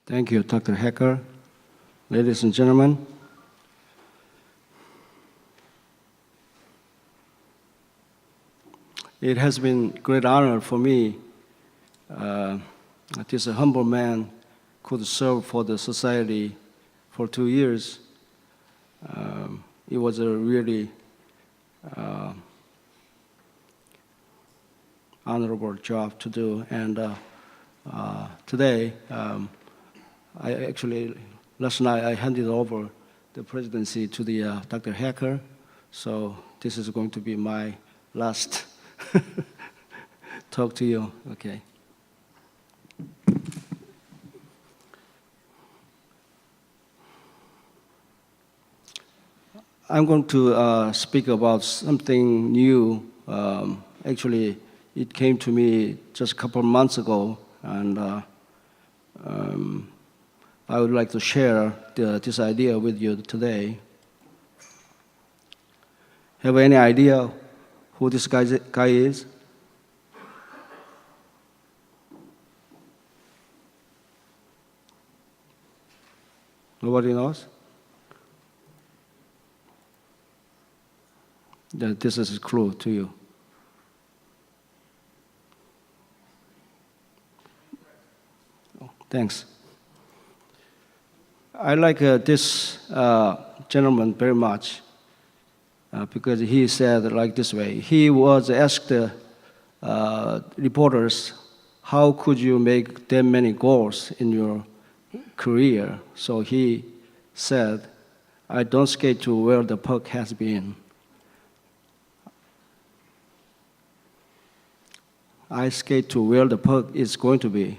Thank you, Dr. Hacker. Ladies and gentlemen, it has been great honor for me that this humble man could serve for the society for 2 years. It was a really honorable job to do, and today, last night I handed over the presidency to the Dr. Hacker, so this is going to be my last talk to you. Okay. I'm going to speak about something new. Actually, it came to me just a couple of months ago, and I would like to share this idea with you today. Have any idea who this guy is? Nobody knows? This is a clue to you. Oh, thanks. I like this gentleman very much because he said like this way. He was asked reporters, how could you make that many goals in your career? So he said, I don't skate to where the puck has been. I skate to where the puck is going to be.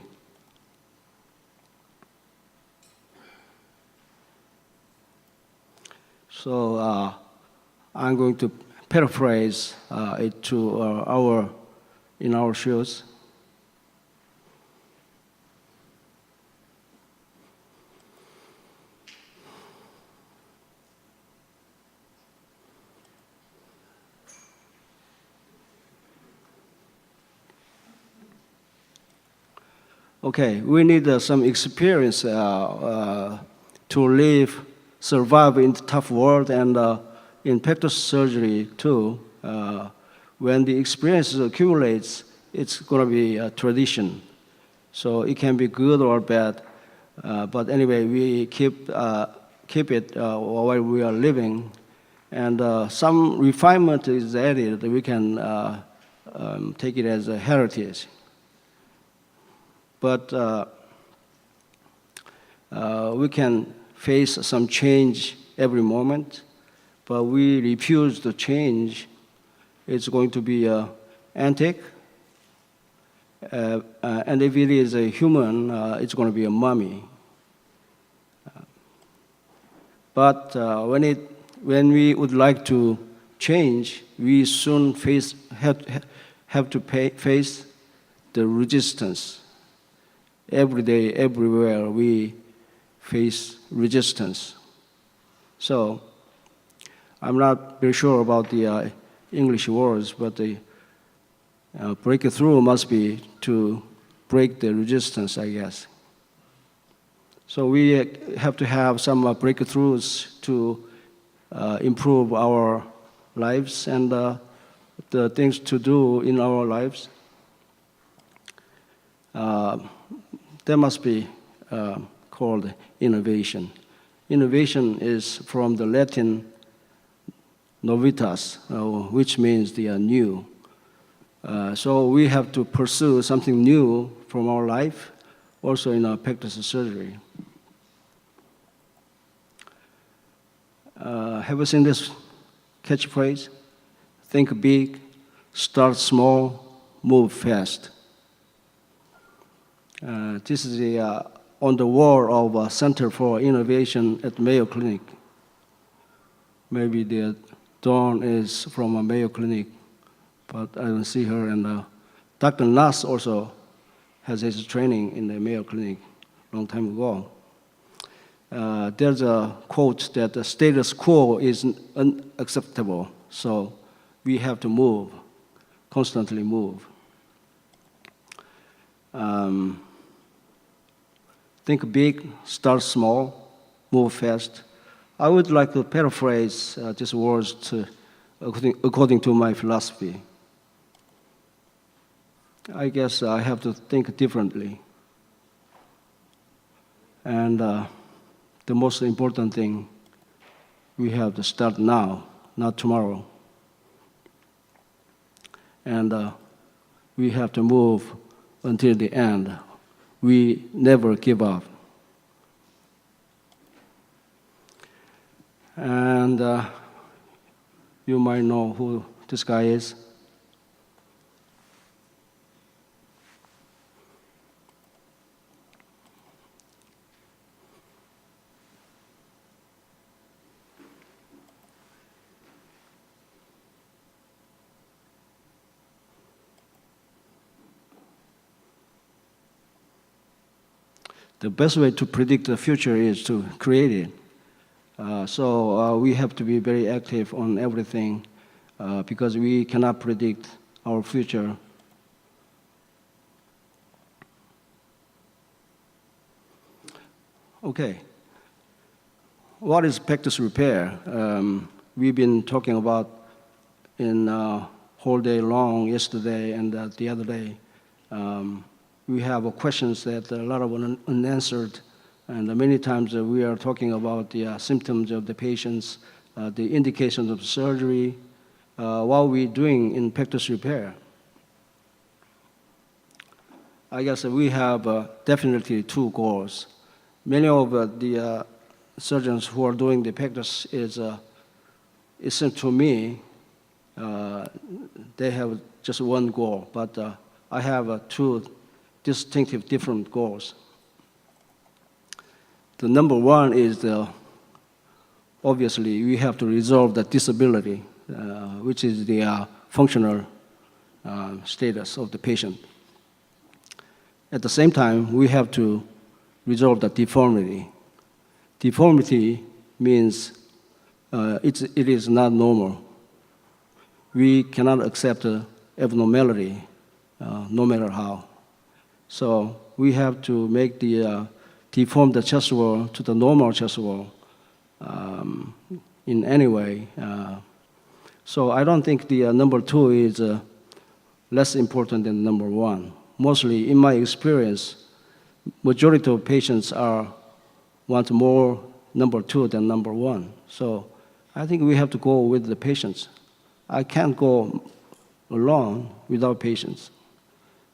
So I'm going to paraphrase it to in our shoes. Okay, we need some experience to survive in the tough world, and in plastic surgery too. When the experience accumulates, it's going to be a tradition. So it can be good or bad, but anyway, we keep it while we are living, and some refinement is added. We can take it as a heritage. But we can face some change every moment, but we refuse to change. It's going to be antique, and if it is a human, it's going to be a mummy. But when we would like to change, we soon have to face the resistance. Every day, everywhere, we face resistance. So I'm not very sure about the English words, but the breakthrough must be to break the resistance, I guess. So we have to have some breakthroughs to improve our lives and the things to do in our lives. That must be called innovation. Innovation is from the Latin novitas, which means the new. So we have to pursue something new from our life, also in our plastic surgery. Have you seen this catchphrase? Think big, start small, move fast. This is on the wall of Center for Innovation at Mayo Clinic. Maybe the Dawn is from a Mayo Clinic, but I don't see her. And Dr. Nass also has his training in the Mayo Clinic a long time ago. There's a quote that the status quo is unacceptable, so we have to move, constantly move. think big, start small, move fast. I would like to paraphrase these words according to my philosophy. I guess I have to think differently. And the most important thing, we have to start now, not tomorrow. And we have to move until the end. We never give up. And you might know who this guy is. The best way to predict the future is to create it. So we have to be very active on everything because we cannot predict our future. Okay. What is practice repair? We've been talking about in whole day long yesterday and the other day. We have questions that a lot of unanswered, and many times we are talking about the symptoms of the patients, the indications of surgery, what we're doing in practice repair. I guess we have definitely two goals. Many of the surgeons who are doing the practice it seems to me they have just one goal, but I have two distinctive different goals. The number one is obviously we have to resolve the disability, which is the functional status of the patient. At the same time, we have to resolve the deformity. Deformity means it is not normal. We cannot accept abnormality, no matter how. So we have to make deform the chest wall to the normal chest wall in any way. So I don't think the number two is less important than number one. Mostly, in my experience, majority of patients want more number two than number one. So I think we have to go with the patients. I can't go alone without patients.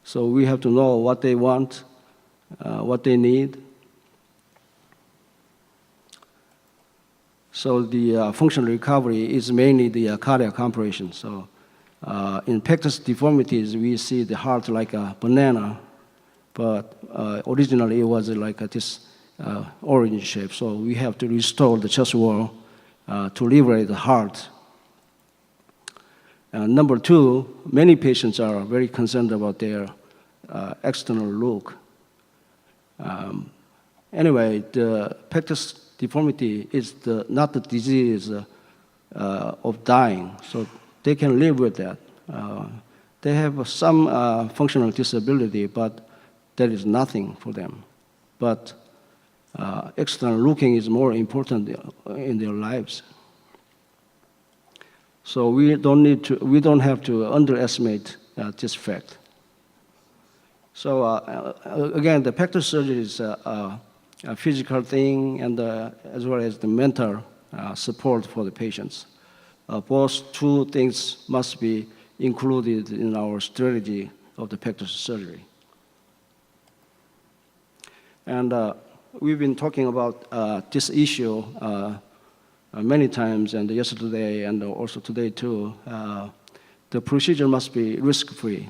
So we have to know what they want, what they need. So the functional recovery is mainly the cardiac compression. So in practice deformities, we see the heart like a banana, but originally it was like this orange shape. So we have to restore the chest wall to liberate the heart. Number two, many patients are very concerned about their external look. Anyway, the practice deformity is not the disease of dying, so they can live with that. They have some functional disability, but that is nothing for them. But external looking is more important in their lives. So we don't have to underestimate this fact. So again, the practice surgery is a physical thing, and as well as the mental support for the patients. Both two things must be included in our strategy of the practice surgery. And we've been talking about this issue many times, and yesterday and also today too. The procedure must be risk-free.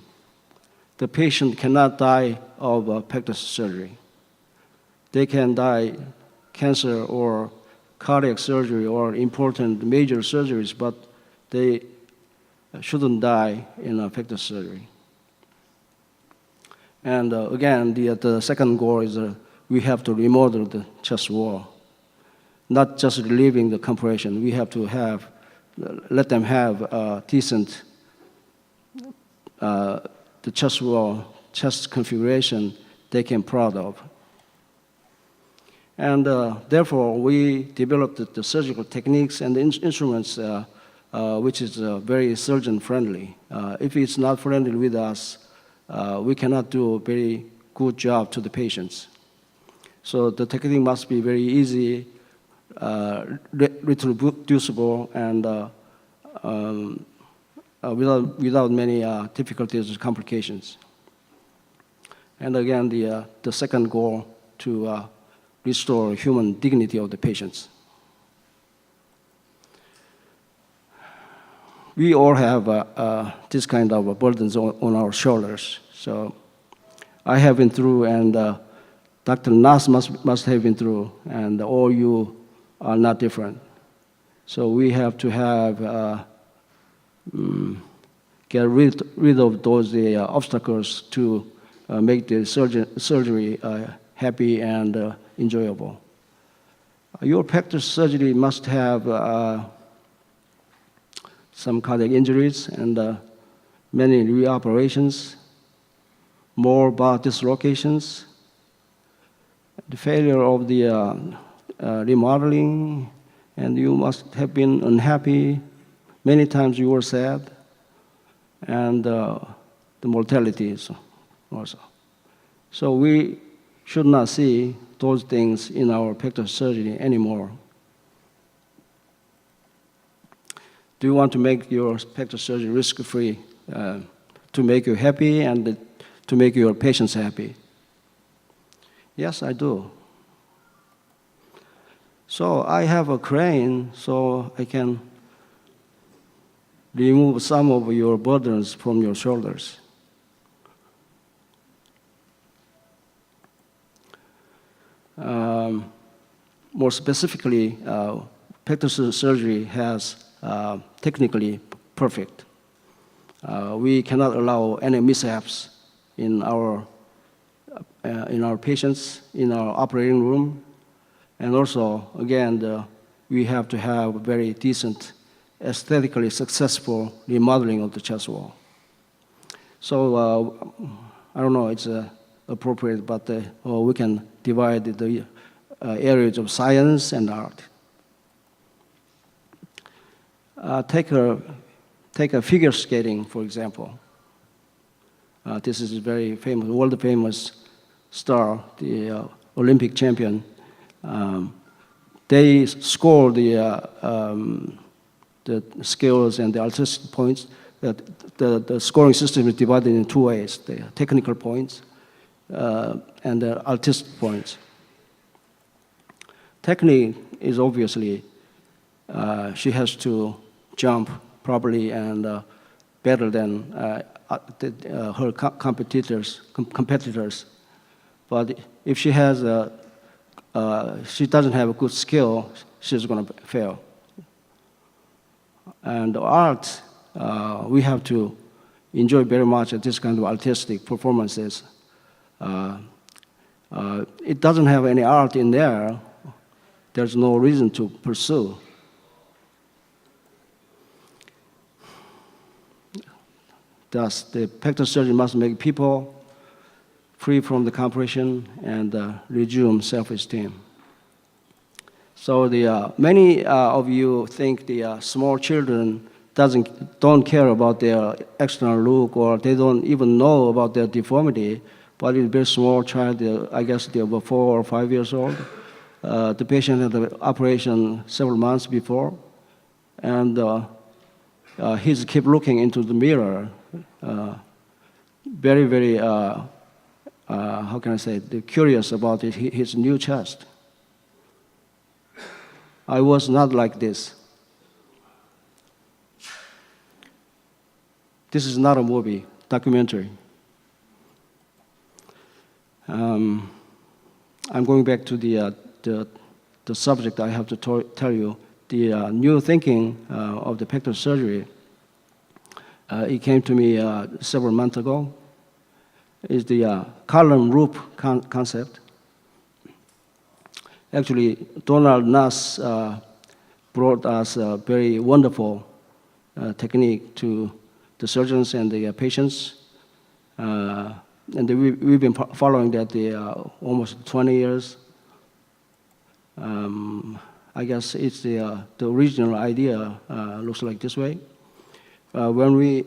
The patient cannot die of practice surgery. They can die cancer or cardiac surgery or important major surgeries, but they shouldn't die in a practice surgery. And again, the second goal is we have to remodel the chest wall, not just relieving the compression. We have to let them have a decent the chest wall, chest configuration they can proud of. And therefore, we developed the surgical techniques and the instruments which is very surgeon-friendly. If it's not friendly with us, we cannot do a very good job to the patients. So the technique must be very easy, reproducible, and without many difficulties or complications. And again, the second goal to restore human dignity of the patients. We all have this kind of burdens on our shoulders. So I have been through, and Dr. Nas must have been through, and all you are not different. So we have to have get rid of those obstacles to make the surgery happy and enjoyable. Your pectoral surgery must have some cardiac injuries and many reoperations, more bar dislocations, the failure of the remodeling, and you must have been unhappy. Many times you were sad, and the mortality also. So we should not see those things in our pectoral surgery anymore. Do you want to make your pectoral surgery risk-free, to make you happy and to make your patients happy? Yes, I do. So I have a crane so I can remove some of your burdens from your shoulders. More specifically, pectoral surgery has technically perfect. We cannot allow any mishaps in our patients, in our operating room, and also, again, we have to have very decent, aesthetically successful remodeling of the chest wall. So I don't know, it's appropriate, but we can divide the areas of science and art. Take a figure skating, for example. This is a very famous, world-famous star, the Olympic champion. They score the skills and the artistic points. The scoring system is divided in two ways: the technical points and the artistic points. Technique is obviously she has to jump properly and better than her competitors. But if she doesn't have a good skill, she's going to fail. And art, we have to enjoy very much this kind of artistic performances. It doesn't have any art in there. There's no reason to pursue. Thus, the pectoral surgery must make people free from the compression and resume self-esteem. So many of you think the small children don't care about their external look, or they don't even know about their deformity. But it's a very small child, I guess they're about 4 or 5 years old. The patient had the operation several months before, and he's keep looking into the mirror, very, very, how can I say, curious about his new chest. I was not like this. This is not a movie, documentary. I'm going back to the subject I have to tell you. The new thinking of the pectoral surgery, it came to me several months ago, is the column roof concept. Actually, Donald Nuss brought us a very wonderful technique to the surgeons and the patients. And we've been following that almost 20 years. I guess it's the original idea looks like this way. When we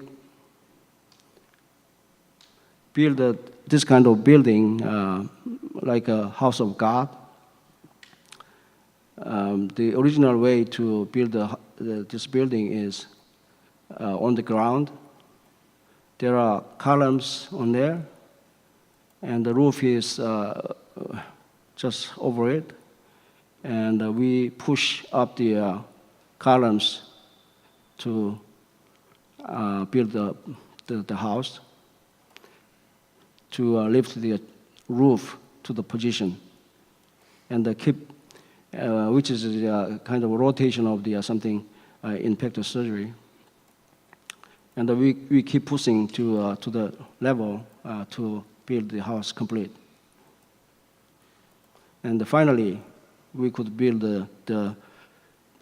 build this kind of building, like a house of God, the original way to build this building is on the ground. There are columns on there, and the roof is just over it. And we push up the columns to build the house, to lift the roof to the position, and keep, which is a kind of a rotation of the something in pectoral surgery. And we keep pushing to the level to build the house complete. And finally, we could build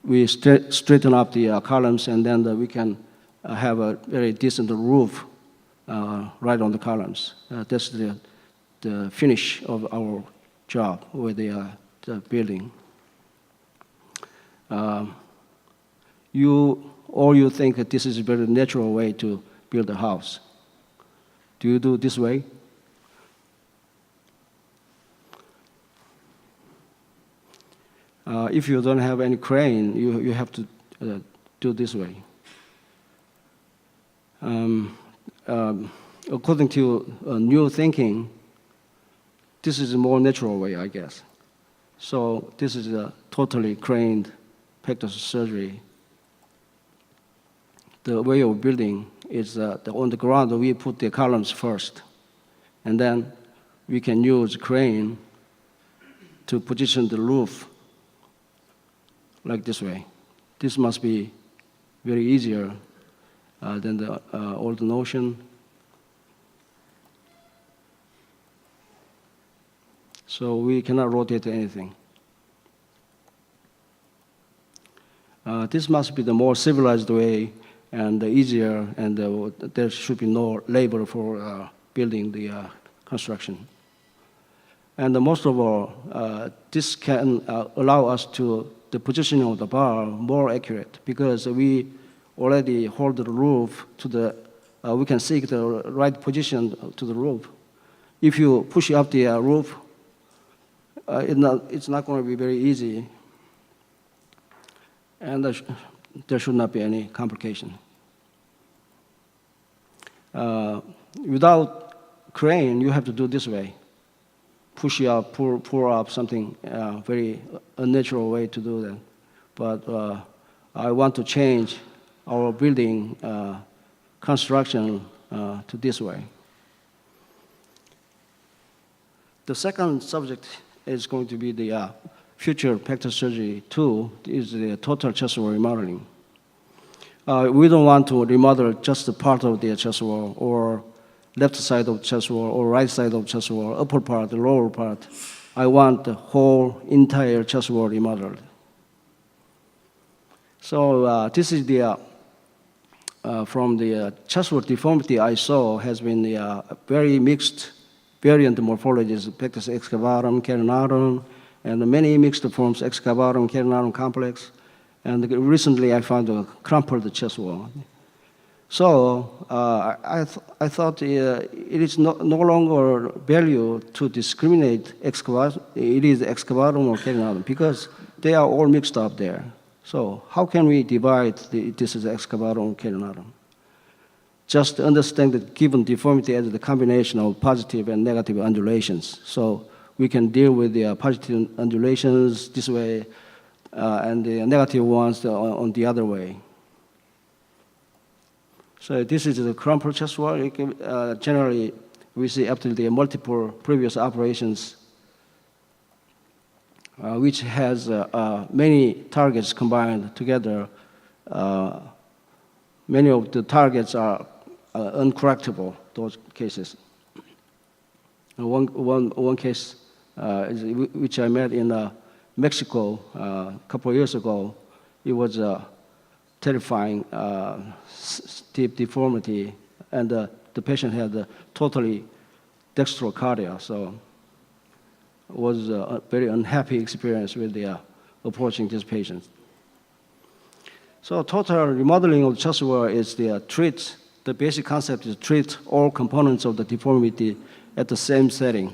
we straighten up the columns, and then we can have a very decent roof right on the columns. That's the finish of our job with the building. You think that this is a very natural way to build a house. Do you do this way? If you don't have any crane, you have to do this way. According to new thinking, this is a more natural way, I guess. So this is a totally craned pectoral surgery. The way of building is on the ground we put the columns first, and then we can use crane to position the roof like this way. This must be very easier than the old notion. So we cannot rotate anything. This must be the more civilized way and easier, and there should be no labor for building the construction. And most of all, this can allow us to the positioning of the bar more accurate, because we already hold the roof to the, we can seek the right position to the roof. If you push up the roof, it's not going to be very easy, and there should not be any complication. Without crane, you have to do this way. Push up, pour up something, very unnatural way to do that. But I want to change our building construction to this way. The second subject is going to be the future pectoral surgery 2, is the total chest wall remodeling. We don't want to remodel just a part of the chest wall, or left side of chest wall, or right side of chest wall, upper part, the lower part. I want the whole entire chest wall remodeled. So this is the, from the chest wall deformity I saw has been very mixed variant morphologies, pectus excavatum, carinatum, and many mixed forms, excavatum, carinatum complex. And recently I found a crumpled chest wall. So I thought it is no longer value to discriminate it is excavatum or carinatum, because they are all mixed up there. So how can we divide this is excavatum or carinatum? Just understand the given deformity as the combination of positive and negative undulations. So we can deal with the positive undulations this way, and the negative ones on the other way. So this is the crumpled chest wall. Generally, we see after the multiple previous operations, which has many targets combined together. Many of the targets are uncorrectable, those cases. One case which I met in Mexico a couple of years ago, it was a terrifying steep deformity, and the patient had a totally dextrocardia. So was a very unhappy experience with approaching this patient. So total remodeling of the chest wall is the basic concept is treat all components of the deformity at the same setting.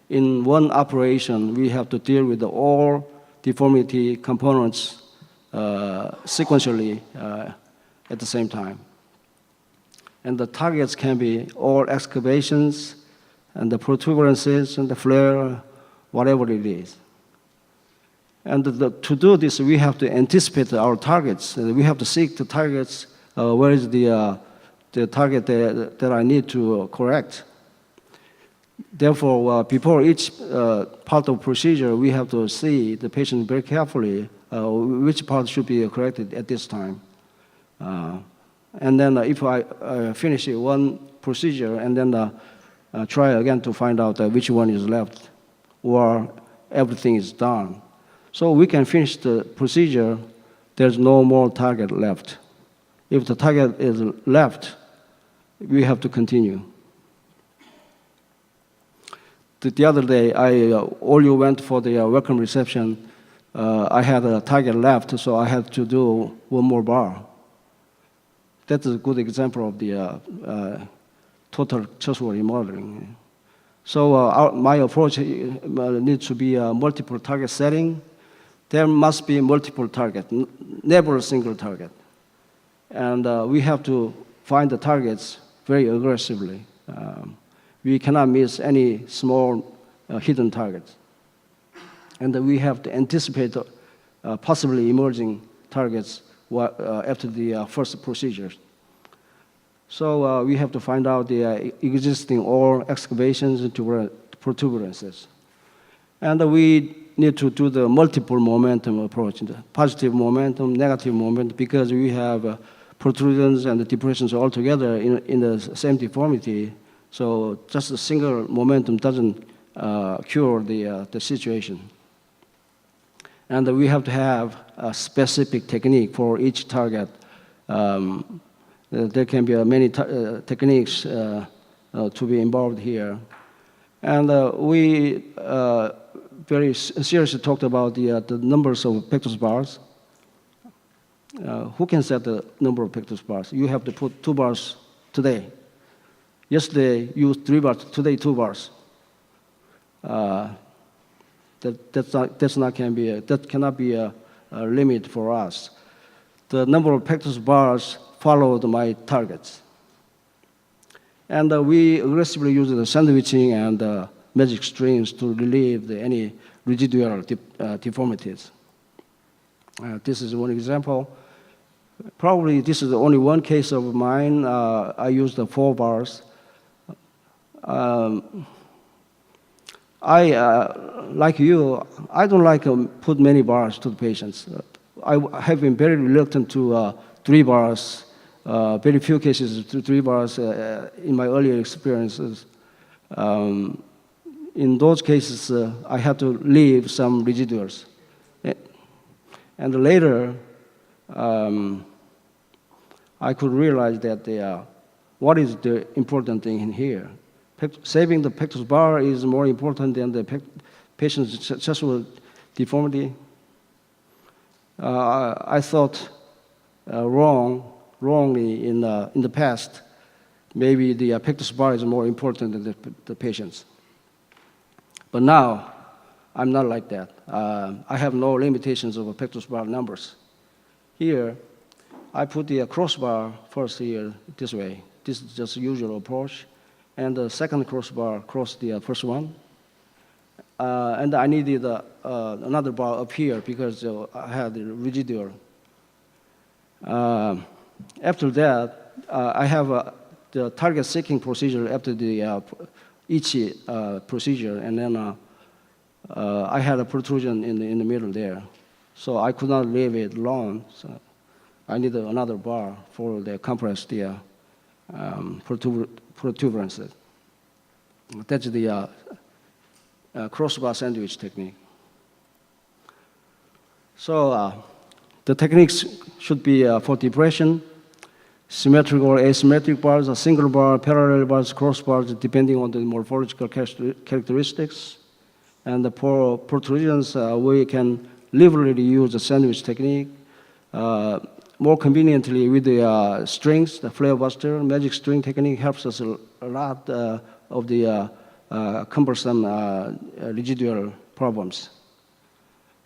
In one operation, we have to deal with all deformity components sequentially at the same time. And the targets can be all excavations and the protuberances and the flare, whatever it is. And to do this, we have to anticipate our targets. We have to seek the targets. Where is the target that I need to correct? Therefore, before each part of procedure, we have to see the patient very carefully which part should be corrected at this time. And then if I finish one procedure and then try again to find out which one is left or everything is done. So we can finish the procedure, there's no more target left. If the target is left, we have to continue. The other day, all you went for the welcome reception. I had a target left, so I had to do one more bar. That's a good example of the total chest wall remodeling. So my approach needs to be a multiple target setting. There must be multiple targets, never a single target. And we have to find the targets very aggressively. We cannot miss any small hidden targets. And we have to anticipate possibly emerging targets after the first procedures. So we have to find out the existing all excavations and protuberances. And we need to do the multiple momentum approach, the positive momentum, negative momentum, because we have protrusions and the depressions all together in the same deformity. So just a single momentum doesn't cure the situation. And we have to have a specific technique for each target. There can be many techniques to be involved here. And we very seriously talked about the numbers of pectus bars. Who can set the number of pectus bars? You have to put 2 bars today. Yesterday, you used 3 bars. Today, 2 bars. That cannot be a limit for us. The number of pectus bars followed my targets. And we aggressively use the sandwiching and magic strings to relieve any residual deformities. This is one example. Probably this is the only one case of mine. I used the 4 bars. Like you, I don't like to put many bars to the patients. I have been very reluctant to 3 bars. Very few cases to 3 bars in my earlier experiences. In those cases, I had to leave some residuals. And later, I could realize that what is the important thing in here? Saving the pectus bar is more important than the patient's chest wall deformity. I thought wrongly in the past. Maybe the pectus bar is more important than the patient's. But now, I'm not like that. I have no limitations of pectus bar numbers. Here, I put the crossbar first here this way. This is just usual approach. And the second crossbar across the first one. And I needed another bar up here because I had the residual. After that, I have the target seeking procedure after each procedure, and then I had a protrusion in the middle there. So I could not leave it alone. So I needed another bar for the compress the protuberances. That's the crossbar sandwich technique. So the techniques should be for depression, symmetrical or asymmetric bars, a single bar, parallel bars, crossbars, depending on the morphological characteristics. And for protrusions, we can liberally use the sandwich technique. More conveniently with the strings, the flare buster, magic string technique helps us a lot of the cumbersome residual problems.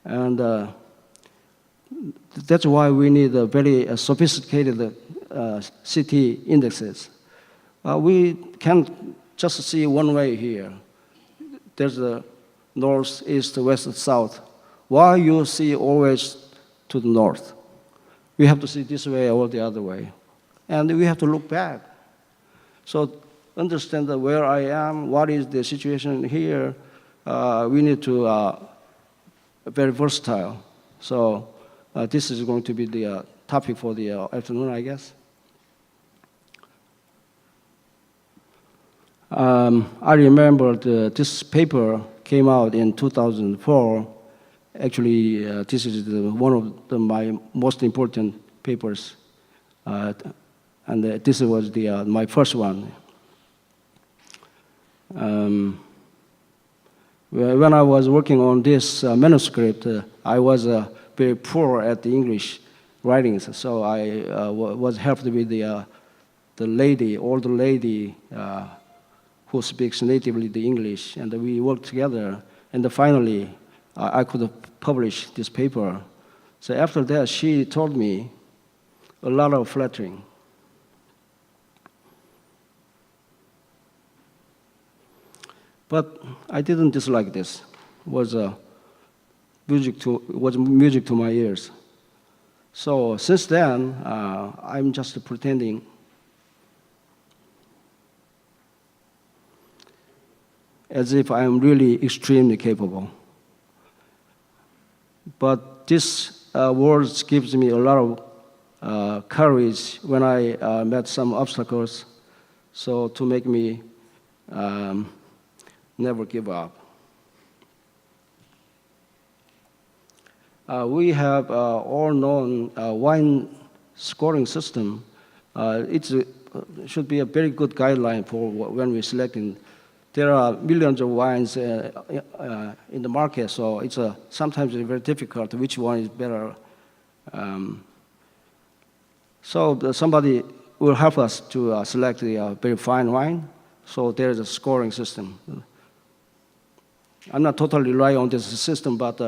And that's why we need a very sophisticated CT indexes. We can't just see one way here. There's the north, east, west, south. Why you see always to the north? We have to see this way or the other way. And we have to look back. So understand that where I am, what is the situation here, we need to very versatile. So this is going to be the topic for the afternoon, I guess. I remember this paper came out in 2004. Actually, this is one of my most important papers, and this was my first one. When I was working on this manuscript, I was very poor at the English writings, so I was helped with the lady, older lady, who speaks natively the English, and we worked together, and finally I could publish this paper. So after that, she told me a lot of flattering. But I didn't dislike this. It was music to my ears. So since then, I'm just pretending. As if I'm really extremely capable. But this words gives me a lot of courage when I met some obstacles, so to make me never give up. We have all known wine scoring system. It should be a very good guideline for when we're selecting. There are millions of wines in the market, so it's sometimes very difficult which one is better. So somebody will help us to select the very fine wine, so there's a scoring system. I'm not totally relying on this system, but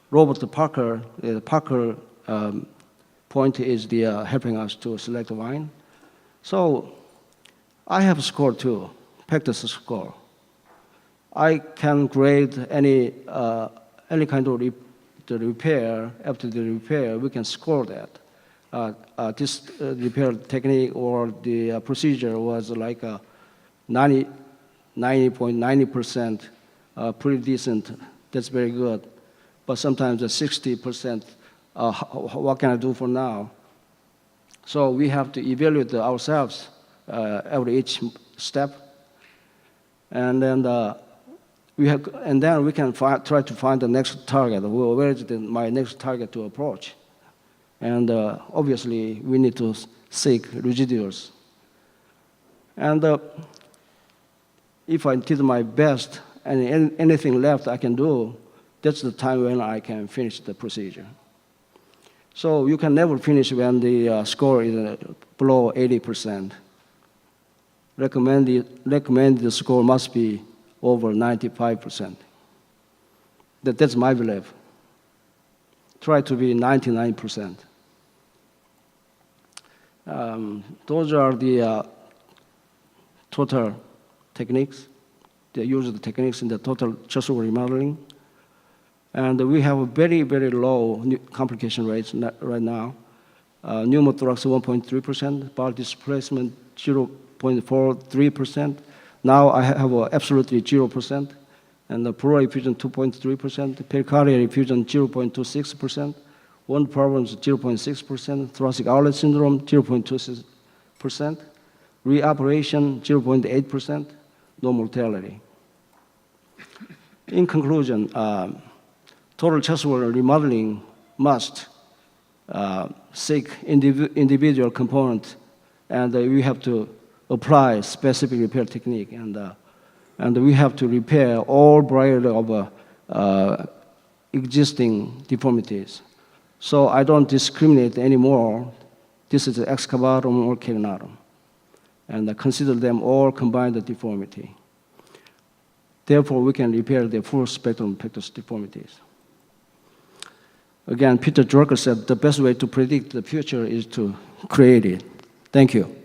Robert Parker, the Parker point is helping us to select the wine. So I have a score too. Practice score. I can grade any kind of the repair. After the repair, we can score that. This repair technique or the procedure was like 90.90%, pretty decent. That's very good. But sometimes 60%, what can I do for now? So we have to evaluate ourselves every each step. And then we can try to find the next target. Where is my next target to approach? And obviously, we need to seek residuals. And if I did my best and anything left I can do, that's the time when I can finish the procedure. So you can never finish when the score is below 80%. Recommended score must be over 95%. That's my belief. Try to be 99%. Those are the total techniques. They use the techniques in the total chasuble remodeling. And we have a very, very low complication rates right now. Pneumothorax 1.3%, bowel displacement 0.43%. Now I have absolutely 0%, and the pleural effusion 2.3%, pericardial effusion 0.26%, wound problems 0.6%, thoracic outlet syndrome 0.26%, reoperation 0.8%, no mortality. In conclusion, total chasuble remodeling must seek individual component, and we have to apply specific repair technique. And And we have to repair all variety of existing deformities. So I don't discriminate anymore. This is excavatum or carinatum. And I consider them all combined deformity. Therefore, we can repair the full spectrum pectus deformities. Again, Peter Drucker said the best way to predict the future is to create it. Thank you.